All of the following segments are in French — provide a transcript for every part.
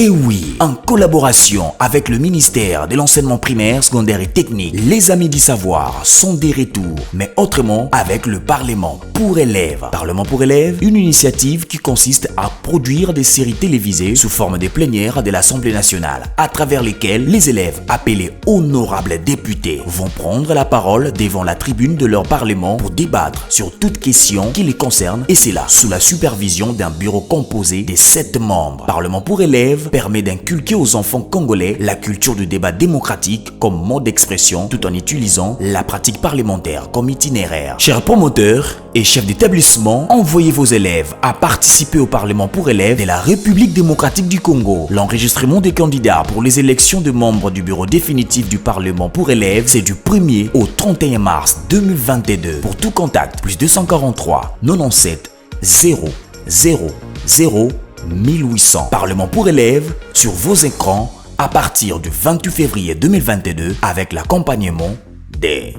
Et oui, en collaboration avec le ministère de l'enseignement primaire, secondaire et technique, les Amis du Savoir sont des retours, mais autrement avec le Parlement pour élèves. Parlement pour élèves, une initiative qui consiste à produire des séries télévisées sous forme de plénières de l'Assemblée nationale, à travers lesquelles les élèves appelés honorables députés vont prendre la parole devant la tribune de leur Parlement pour débattre sur toute question qui les concerne, et c'est là, sous la supervision d'un bureau composé de 7 membres. Parlement pour élèves permet d'inculquer aux enfants congolais la culture du débat démocratique comme mode d'expression tout en utilisant la pratique parlementaire comme itinéraire. Chers promoteurs et chefs d'établissement, envoyez vos élèves à participer au Parlement pour élèves de la République démocratique du Congo. L'enregistrement des candidats pour les élections de membres du bureau définitif du Parlement pour élèves, c'est du 1er au 31 mars 2022. Pour tout contact, plus 243 97 0 0 0 1800. Parlement pour élèves sur vos écrans à partir du 28 février 2022 avec l'accompagnement des...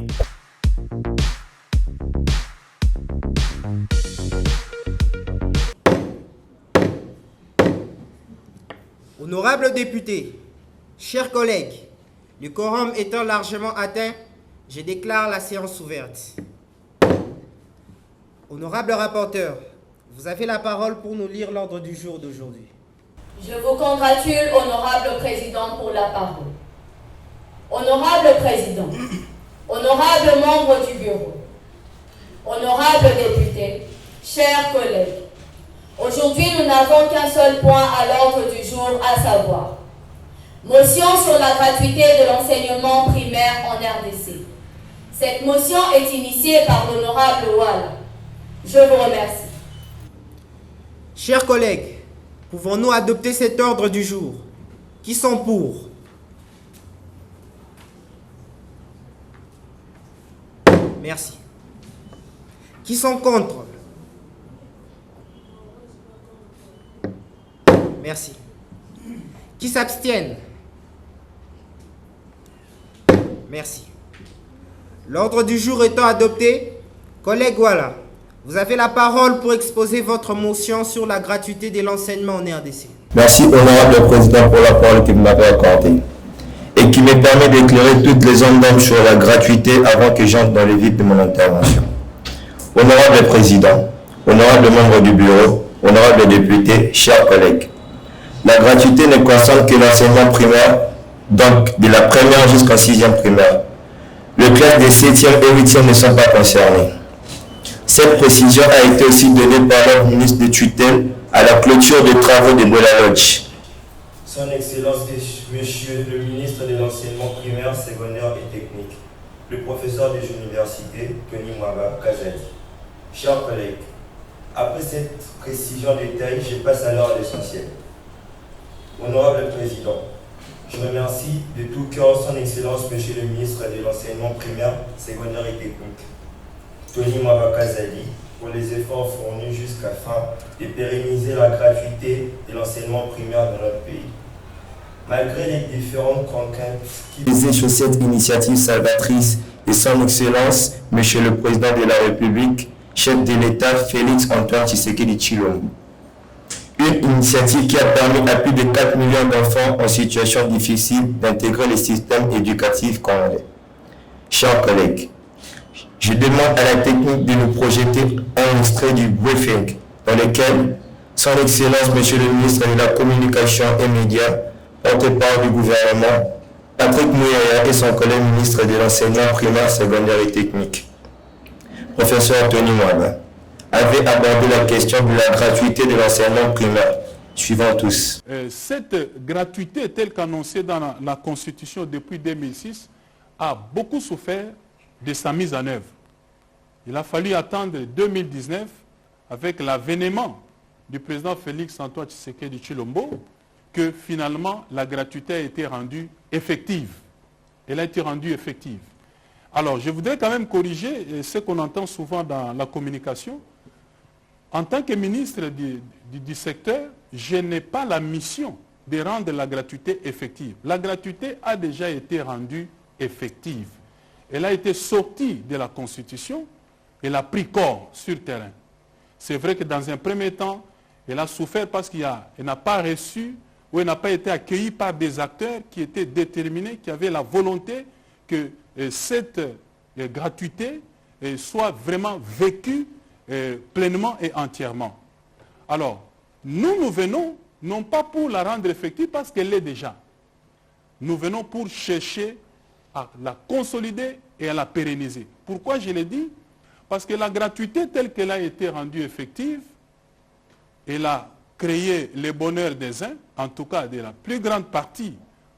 Honorables députés, chers collègues, le quorum étant largement atteint, je déclare la séance ouverte. Honorable rapporteur, vous avez la parole pour nous lire l'ordre du jour d'aujourd'hui. Je vous congratule, honorable président, pour la parole. Honorable président, honorable membre du bureau, honorable député, chers collègues, aujourd'hui nous n'avons qu'un seul point à l'ordre du jour, à savoir motion sur la gratuité de l'enseignement primaire en RDC. Cette motion est initiée par l'honorable Wala. Je vous remercie. Chers collègues, pouvons-nous adopter cet ordre du jour? Qui sont pour? Merci. Qui sont contre? Merci. Qui s'abstiennent? Merci. L'ordre du jour étant adopté, collègue Wala, vous avez la parole pour exposer votre motion sur la gratuité de l'enseignement en RDC. Merci, honorable président, pour la parole que vous m'avez accordée et qui me permet d'éclairer toutes les zones d'ombre sur la gratuité avant que j'entre dans le vif de mon intervention. Honorable président, honorable membre du bureau, honorable député, chers collègues, la gratuité ne concerne que l'enseignement primaire, donc de la première jusqu'en 6e primaire. Les classes des 7e et 8e ne sont pas concernées. Cette précision a été aussi donnée par le ministre de tutelle à la clôture des travaux de Bola Lodge. Son Excellence, Monsieur le ministre de l'enseignement primaire, secondaire et technique, le professeur des universités, Tony Mwaba Kazali. Chers collègues, après cette précision détaillée, je passe alors à l'essentiel. Honorable Président, je remercie de tout cœur Son Excellence, Monsieur le ministre de l'enseignement primaire, secondaire et technique, Tony Mwaba Kazali, pour les efforts fournis jusqu'à fin de pérenniser la gratuité de l'enseignement primaire dans notre pays. Malgré les différentes contraintes qui Visées sur cette initiative salvatrice de Son Excellence, Monsieur le Président de la République, chef de l'État Félix Antoine Tshisekedi Tshilombo. Une initiative qui a permis à plus de 4 millions d'enfants en situation difficile d'intégrer le système éducatif congolais. Chers collègues, je demande à la technique de nous projeter un extrait du briefing dans lequel Son Excellence, Monsieur le ministre de la Communication et Médias, porte-parole du gouvernement, Patrick Mouyaya et son collègue ministre de l'Enseignement primaire, secondaire et technique, professeur Tony Mwaba, avait abordé la question de la gratuité de l'enseignement primaire. Suivant tous. Cette gratuité telle qu'annoncée dans la Constitution depuis 2006 a beaucoup souffert de sa mise en œuvre. Il a fallu attendre 2019 avec l'avènement du président Félix Antoine Tshisekedi Tshilombo que finalement la gratuité a été rendue effective. Elle a été rendue effective. Alors je voudrais quand même corriger ce qu'on entend souvent dans la communication. En tant que ministre du secteur, je n'ai pas la mission de rendre la gratuité effective. La gratuité a déjà été rendue effective. Elle a été sortie de la Constitution, elle a pris corps sur le terrain. C'est vrai que dans un premier temps, elle a souffert parce qu'elle n'a pas reçu où elle n'a pas été accueillie par des acteurs qui étaient déterminés, qui avaient la volonté que cette gratuité soit vraiment vécue pleinement et entièrement. Alors, nous venons, non pas pour la rendre effective parce qu'elle l'est déjà. Nous venons pour chercher à la consolider et à la pérenniser. Pourquoi je l'ai dit? Parce que la gratuité telle qu'elle a été rendue effective, elle a créé le bonheur des uns, en tout cas de la plus grande partie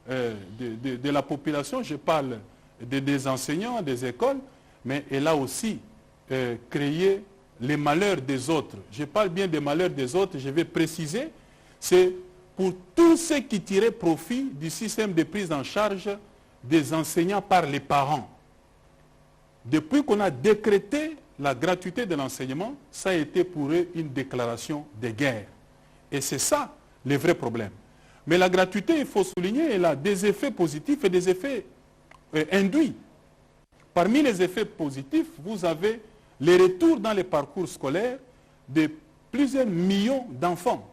de la population, je parle des enseignants, des écoles, mais elle a aussi créé les malheurs des autres. Je parle bien des malheurs des autres, je vais préciser, c'est pour tous ceux qui tiraient profit du système de prise en charge des enseignants par les parents. Depuis qu'on a décrété la gratuité de l'enseignement, ça a été pour eux une déclaration de guerre. Et c'est ça le vrai problème. Mais la gratuité, il faut souligner, elle a des effets positifs et des effets induits. Parmi les effets positifs, vous avez les retours dans les parcours scolaires de plusieurs millions d'enfants.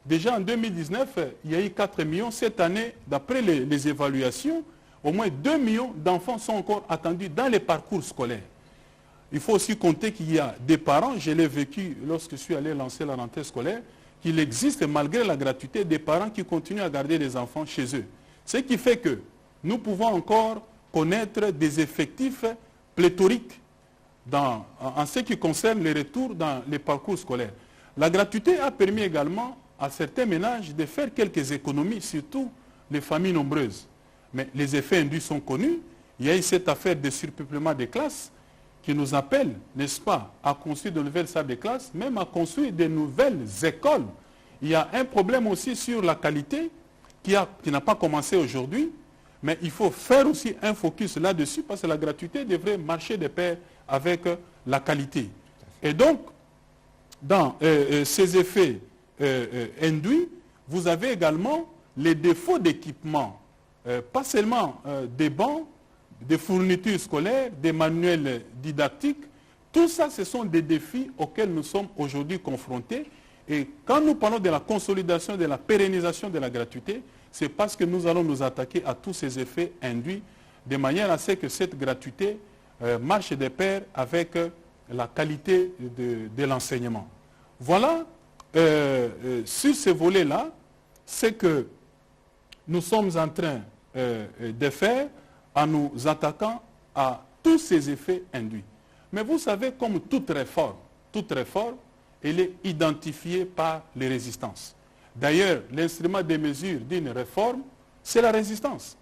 Déjà en 2019, il y a eu 4 millions. Cette année, d'après les évaluations, au moins 2 millions d'enfants sont encore attendus dans les parcours scolaires. Il faut aussi compter qu'il y a des parents, je l'ai vécu lorsque je suis allé lancer la rentrée scolaire, qu'il existe, malgré la gratuité, des parents qui continuent à garder les enfants chez eux. Ce qui fait que nous pouvons encore connaître des effectifs pléthoriques en ce qui concerne les retours dans les parcours scolaires. La gratuité a permis également à certains ménages de faire quelques économies, surtout les familles nombreuses. Mais les effets induits sont connus. Il y a eu cette affaire de surpeuplement des classes qui nous appelle, n'est-ce pas, à construire de nouvelles salles de classe, même à construire de nouvelles écoles. Il y a un problème aussi sur la qualité qui n'a pas commencé aujourd'hui, mais il faut faire aussi un focus là-dessus parce que la gratuité devrait marcher de pair avec la qualité. Et donc, dans ces effets induits, vous avez également les défauts d'équipement, pas seulement des bancs, des fournitures scolaires, des manuels didactiques. Tout ça, ce sont des défis auxquels nous sommes aujourd'hui confrontés. Et quand nous parlons de la consolidation, de la pérennisation de la gratuité, c'est parce que nous allons nous attaquer à tous ces effets induits, de manière à ce que cette gratuité marche de pair avec la qualité de l'enseignement. Voilà, sur ce volet-là, c'est que nous sommes en train de faire en nous attaquant à tous ces effets induits. Mais vous savez, comme toute réforme, elle est identifiée par les résistances. D'ailleurs, l'instrument de mesure d'une réforme, c'est la résistance.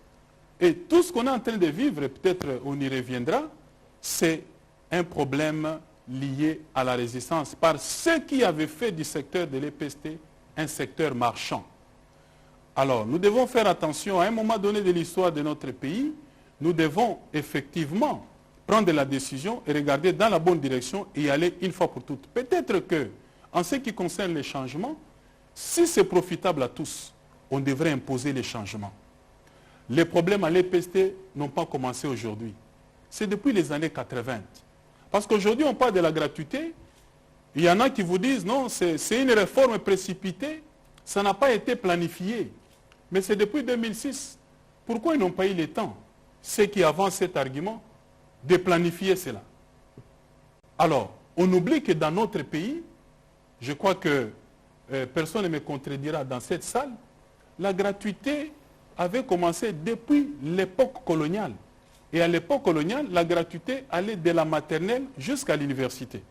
Et tout ce qu'on est en train de vivre, peut-être on y reviendra, c'est un problème lié à la résistance par ceux qui avaient fait du secteur de l'EPST un secteur marchand. Alors, nous devons faire attention à un moment donné de l'histoire de notre pays. Nous devons effectivement prendre la décision et regarder dans la bonne direction et y aller une fois pour toutes. Peut-être que, en ce qui concerne les changements, si c'est profitable à tous, on devrait imposer les changements. Les problèmes à l'EPST n'ont pas commencé aujourd'hui. C'est depuis les années 80. Parce qu'aujourd'hui, on parle de la gratuité. Il y en a qui vous disent, non, c'est une réforme précipitée. Ça n'a pas été planifié. Mais c'est depuis 2006. Pourquoi ils n'ont pas eu le temps, ceux qui avancent cet argument, de planifier cela? Alors, on oublie que dans notre pays, je crois que personne ne me contredira dans cette salle, la gratuité avait commencé depuis l'époque coloniale. Et à l'époque coloniale, la gratuité allait de la maternelle jusqu'à l'université.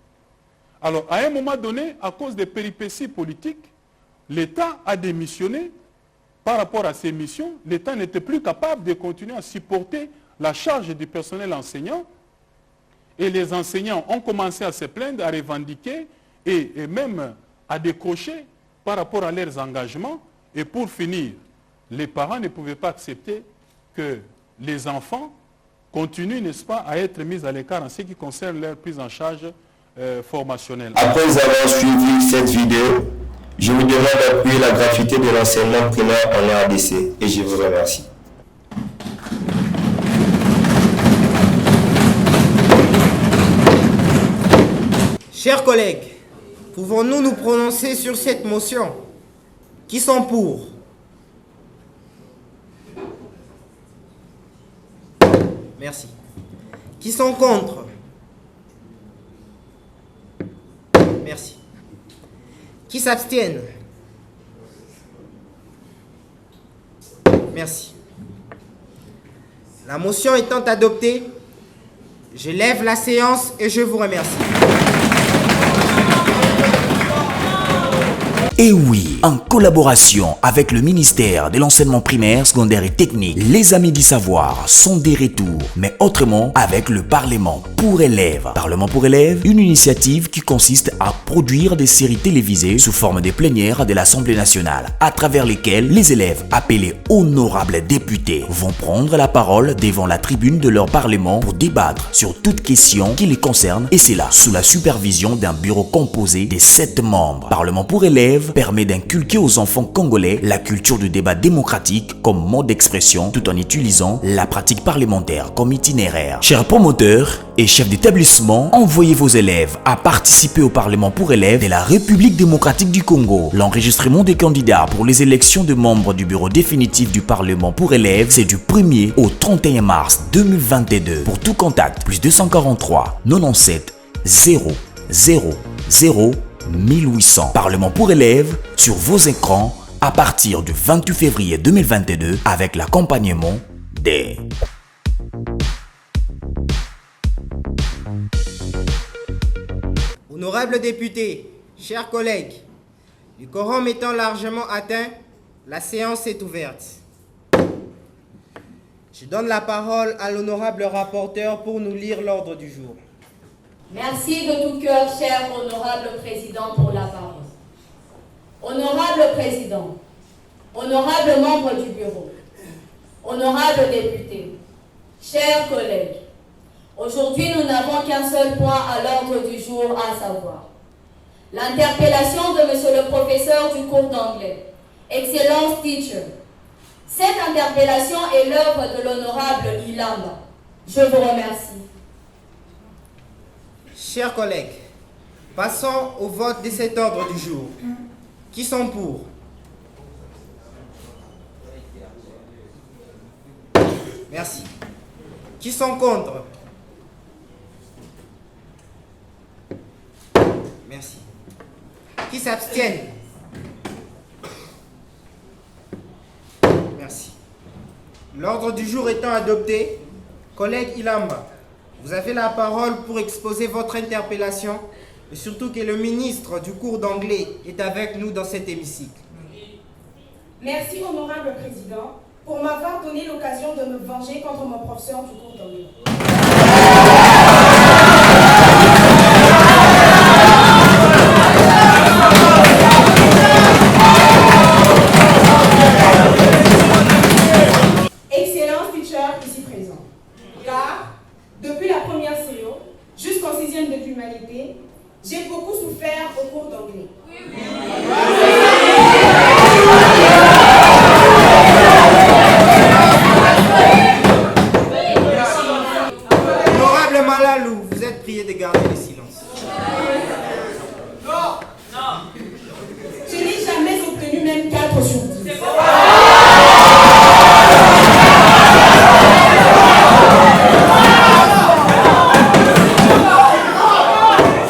Alors, à un moment donné, à cause des péripéties politiques, l'État a démissionné. Par rapport à ces missions, l'État n'était plus capable de continuer à supporter la charge du personnel enseignant. Et les enseignants ont commencé à se plaindre, à revendiquer et même à décrocher par rapport à leurs engagements. Et pour finir, les parents ne pouvaient pas accepter que les enfants continuent, n'est-ce pas, à être mis à l'écart en ce qui concerne leur prise en charge formationnelle. Après avoir suivi cette vidéo, je vous demande d'appuyer la gratuité de l'enseignement primaire en RDC et je vous remercie. Chers collègues, pouvons-nous nous prononcer sur cette motion? Qui sont pour? Merci. Qui sont contre? Merci. Qui s'abstiennent? Merci. La motion étant adoptée, je lève la séance et je vous remercie. Et oui, en collaboration avec le ministère de l'enseignement primaire, secondaire et technique, les Amis du Savoir sont des retours, mais autrement avec le Parlement pour élèves. Parlement pour élèves, une initiative qui consiste à produire des séries télévisées sous forme de plénières de l'Assemblée nationale, à travers lesquelles les élèves appelés honorables députés vont prendre la parole devant la tribune de leur Parlement pour débattre sur toute question qui les concerne, et c'est là, sous la supervision d'un bureau composé de 7 membres. Parlement pour élèves permet d'inculquer aux enfants congolais la culture du débat démocratique comme mode d'expression tout en utilisant la pratique parlementaire comme itinéraire. Chers promoteurs et chefs d'établissement, envoyez vos élèves à participer au Parlement pour élèves de la République démocratique du Congo. L'enregistrement des candidats pour les élections de membres du bureau définitif du Parlement pour élèves, c'est du 1er au 31 mars 2022. Pour tout contact, plus 243 97 000 1800. Parlement pour élèves sur vos écrans à partir du 28 février 2022 avec l'accompagnement des... Honorables députés, chers collègues, le quorum étant largement atteint, la séance est ouverte. Je donne la parole à l'honorable rapporteur pour nous lire l'ordre du jour. Merci de tout cœur, cher honorable président, pour la parole. Honorable président, honorable membre du bureau, honorable député, chers collègues, aujourd'hui nous n'avons qu'un seul point à l'ordre du jour, à savoir l'interpellation de monsieur le professeur du cours d'anglais, Excellence Teacher. Cette interpellation est l'œuvre de l'honorable Ilamba. Je vous remercie. Chers collègues, passons au vote de cet ordre du jour. Qui sont pour? Merci. Qui sont contre? Merci. Qui s'abstiennent? Merci. L'ordre du jour étant adopté, collègue Ilamba, vous avez la parole pour exposer votre interpellation et surtout que le ministre du cours d'anglais est avec nous dans cet hémicycle. Merci, honorable président, pour m'avoir donné l'occasion de me venger contre mon professeur du cours d'anglais. Excellence teacher ici présent. Car, depuis la première CO jusqu'en 6e de l'humanité, j'ai beaucoup souffert au cours d'anglais. Honorable Malalou, vous êtes prié de garder le silence. Je n'ai jamais obtenu même 4 sur 10.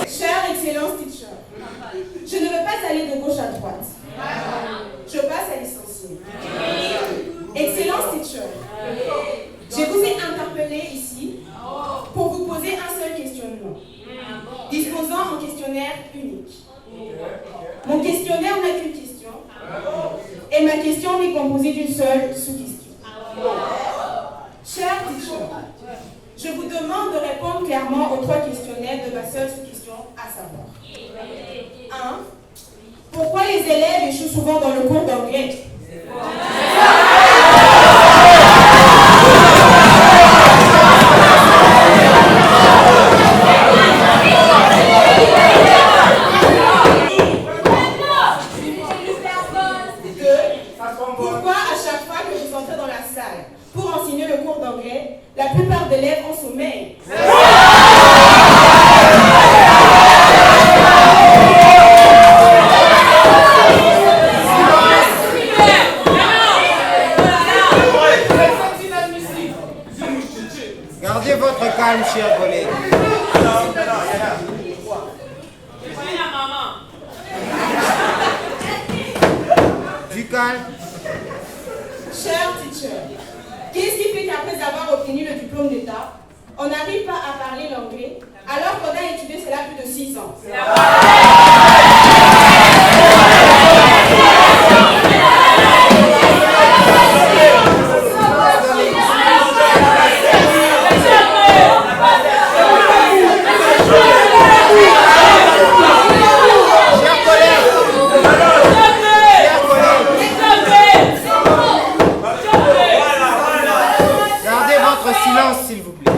Chère Excellence teacher, je ne veux pas aller de gauche à droite. Je passe à l'essentiel. Excellence teacher, je vous ai interpellé ici pour vous poser un seul questionnement, disposant en questionnaire unique. Mon questionnaire n'a qu'une question, et ma question est composée d'une seule sous-question. Cher teacher, je vous demande de répondre clairement aux 3 questionnaires de ma seule sous-question, à savoir 1. Pourquoi les élèves échouent souvent dans le cours d'anglais? 2. Pourquoi à chaque fois que vous entrez dans la salle pour enseigner le cours d'anglais, la plupart des élèves ont sommeil? Gardez votre calme, chers collègues. Du calme. Cher teacher, qu'est-ce qui fait qu'après avoir obtenu le diplôme d'État, on n'arrive pas à parler l'anglais alors qu'on a étudié cela plus de 6 ans? Gardez votre silence, s'il vous plaît.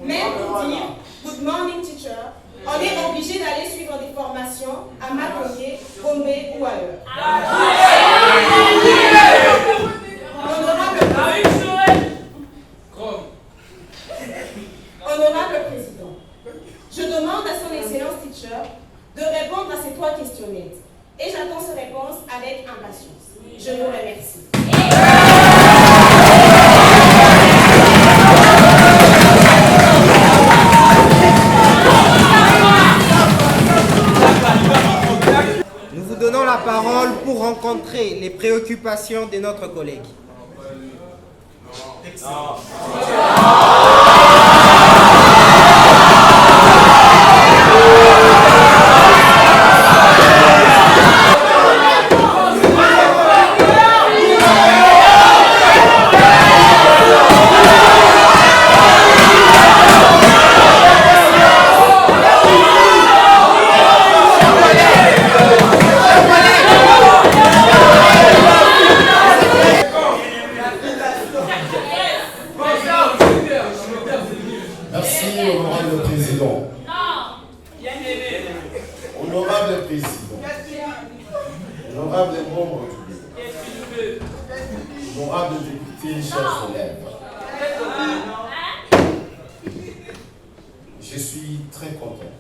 Même pour dire Good morning teacher, on est obligé d'aller suivre des formations à Matongué, Gombe ou ailleurs. Honorable Président, je demande à son Excellence teacher de répondre à ces 3 questionnaires et j'attends ses réponses avec impatience. Je vous remercie. Nous vous donnons la parole pour rencontrer les préoccupations de notre collègue. Merci, honorable président. Honorable président. Honorable membre du bureau. Honorable député, chers élèves. Je suis très content.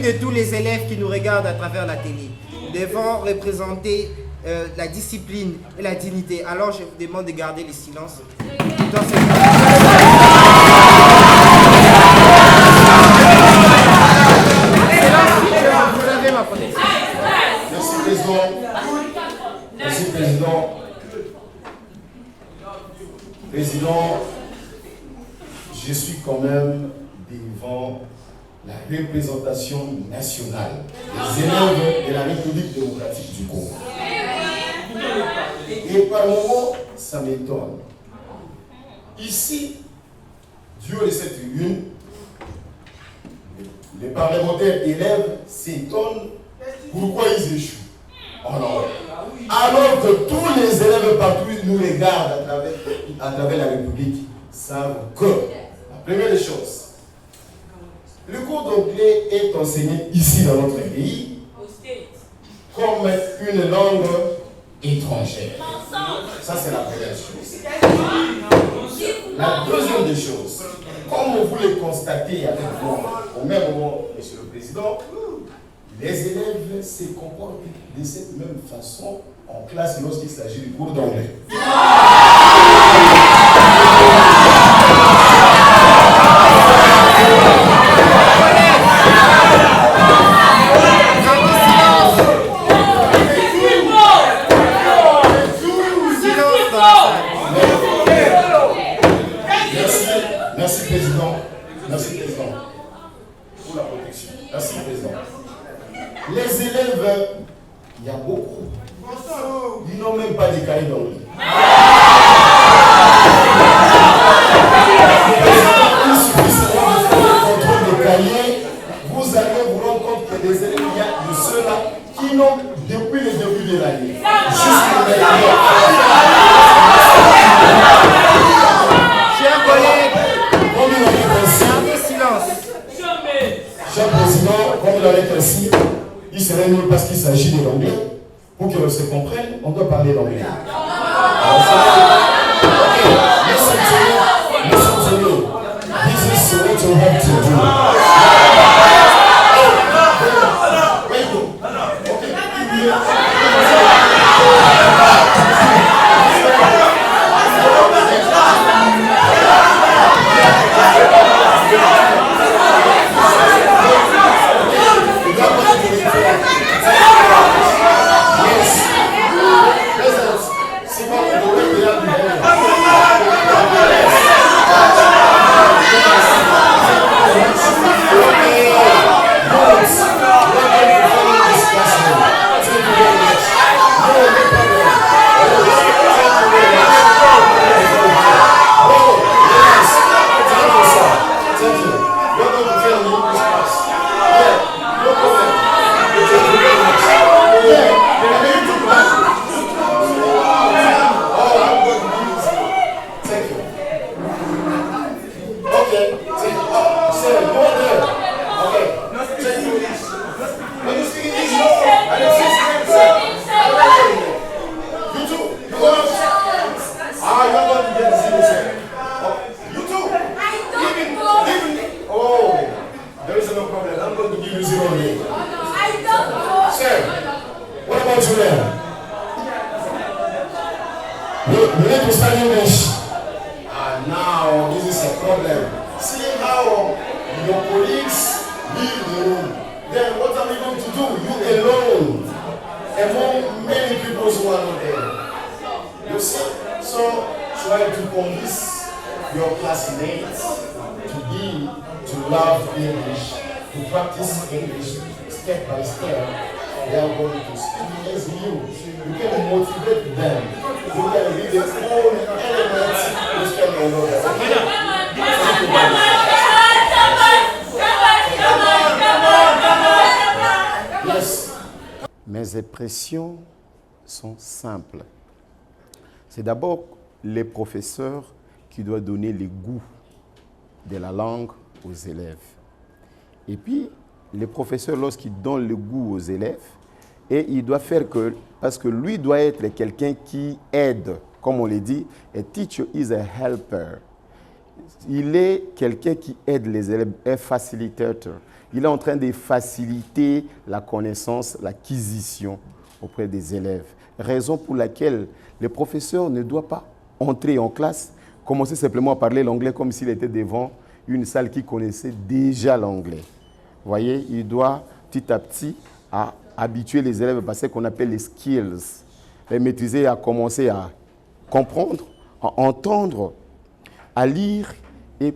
De tous les élèves qui nous regardent à travers la télé. Nous devons représenter la discipline et la dignité. Alors je vous demande de garder le silence. Dans cette... Vous avez ma protection. Merci président. Merci président. Président, je suis quand même devant la représentation nationale des élèves de la République démocratique du Congo. Et par moments, ça m'étonne. Ici, du haut de cette tribune, les parlementaires élèves s'étonnent pourquoi ils échouent. Alors que tous les élèves partout nous regardent à travers la République savent que la première des choses, le cours d'anglais est enseigné ici dans notre pays comme une langue étrangère. Ça, c'est la première chose. La deuxième des choses, comme vous le constatez avec moi, au même moment, Monsieur le Président, les élèves se comportent de cette même façon en classe lorsqu'il s'agit du cours d'anglais. Merci président. Merci président pour la protection. Merci président. Les élèves, il y a beaucoup. Ils n'ont même pas de cahiers d'anglais. Il suffit seulement de faire le contrôle des cahiers. Vous allez vous rendre compte que les élèves, il y a de ceux-là qui n'ont depuis le début de l'année jusqu'à maintenant. Chers collègues, Comme il en est ainsi, gardez silence. cher président, comme il en est ainsi, il serait mieux parce qu'il s'agit de l'anglais. Pour qu'on se comprenne, on doit parler l'anglais. Listen to me. This is what you have to do. Mes impressions sont simples. C'est d'abord les professeurs qui doivent donner le goût de la langue aux élèves. Et puis, les professeurs, lorsqu'ils donnent le goût aux élèves, et il doit faire que, parce que lui doit être quelqu'un qui aide, comme on le dit, a teacher is a helper. Il est quelqu'un qui aide les élèves, un facilitateur. Il est en train de faciliter la connaissance, l'acquisition auprès des élèves. Raison pour laquelle le professeur ne doit pas entrer en classe, commencer simplement à parler l'anglais comme s'il était devant une salle qui connaissait déjà l'anglais. Vous voyez, il doit petit à petit habituer les élèves à ce qu'on appelle les skills, les maîtriser, à commencer à comprendre, à entendre, à lire et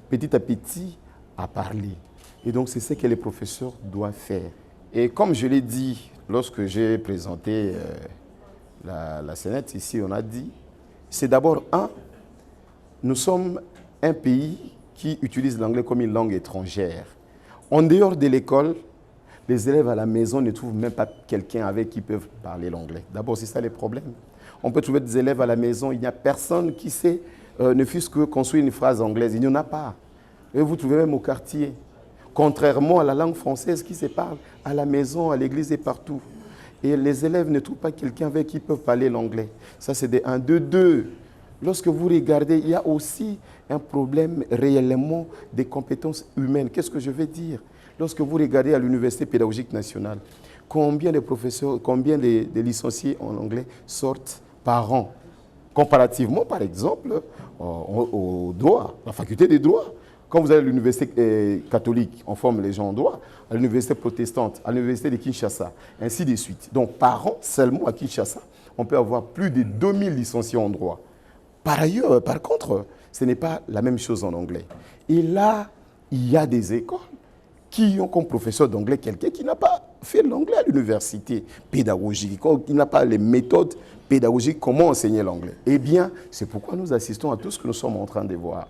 petit à petit à parler. Et donc, c'est ce que les professeurs doivent faire. Et comme je l'ai dit lorsque j'ai présenté la Sénète, ici, on a dit, c'est d'abord nous sommes un pays qui utilise l'anglais comme une langue étrangère. En dehors de l'école, les élèves à la maison ne trouvent même pas quelqu'un avec qui ils peuvent parler l'anglais. D'abord, c'est ça le problème. On peut trouver des élèves à la maison, il n'y a personne qui sait, ne fût-ce que construire une phrase anglaise. Il n'y en a pas. Et vous trouvez même au quartier. Contrairement à la langue française qui se parle à la maison, à l'église et partout. Et les élèves ne trouvent pas quelqu'un avec qui ils peuvent parler l'anglais. Ça, c'est des 1, 2, 2. Lorsque vous regardez, il y a aussi un problème réellement des compétences humaines. Qu'est-ce que je veux dire? Lorsque vous regardez à l'Université pédagogique nationale, combien de professeurs, combien de licenciés en anglais sortent par an? Comparativement, par exemple, au droit, la faculté des droits. Quand vous allez à l'université catholique, on forme les gens en droit, à l'université protestante, à l'université de Kinshasa, ainsi de suite. Donc, par an, seulement à Kinshasa, on peut avoir plus de 2000 licenciés en droit. Par ailleurs, par contre, ce n'est pas la même chose en anglais. Et là, il y a des écoles qui ont comme professeur d'anglais quelqu'un qui n'a pas fait l'anglais à l'université pédagogique, qui n'a pas les méthodes pédagogiques, comment enseigner l'anglais. Eh bien, c'est pourquoi nous assistons à tout ce que nous sommes en train de voir.